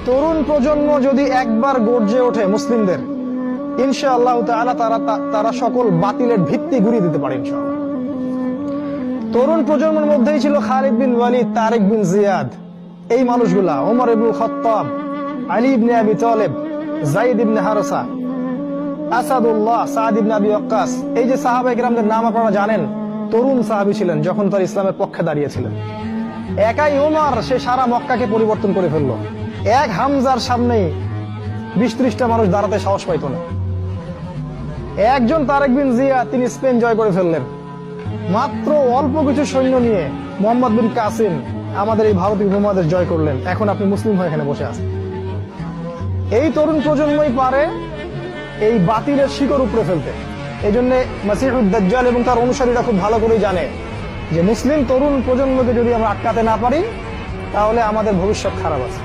তরুণ প্রজন্ম যদি একবার গর্জে ওঠে মুসলিমদের, ইনশাআল্লাহ তাআলা তারা সকল বাতিলের ভিত্তি গুঁড়িয়ে দিতে পারে ইনশাআল্লাহ। তরুণ প্রজন্মের মধ্যেই ছিল খালিদ বিন ওয়ালিদ, তারেক বিন জিয়াদ, এই মানুষগুলা, ওমর ইবনুল খাত্তাব, আলী ইবনে আবি তালেব, যায়েদ ইবনে হারেসা, আসাদুল্লাহ, সাদ ইবনে আবি ওয়াক্কাস। এই যে সাহাবায়ে কেরামদের নাম আপনারা জানেন, তরুণ সাহাবী ছিলেন যখন তার ইসলামের পক্ষে দাঁড়িয়েছিলেন। একাই ওমর, সে সারা মক্কাকে পরিবর্তন করে ফেললো। এক হামজার সামনেই 20-30টা মানুষ দাঁড়াতে সাহস পাইত না। একজন তারেক বিন জিয়াদ, তিনি স্পেন জয় করে ফেললেন মাত্র অল্প কিছু সৈন্য নিয়ে। মোহাম্মদ বিন কাসিম আমাদের এই ভারতীয় উপমহাদেশ জয় করলেন। এখন আপনি মুসলিম হয়ে এখানে বসে আছেন। এই তরুণ প্রজন্মই পারে এই বাতিলের শিকড় উপড়ে ফেলতে। এই জন্য মাসিহুদ দাজ্জাল এবং তার অনুসারীরা খুব ভালো করেই জানে যে মুসলিম তরুণ প্রজন্মকে যদি আমরা আটকাতে না পারি, তাহলে আমাদের ভবিষ্যৎ খারাপ আছে।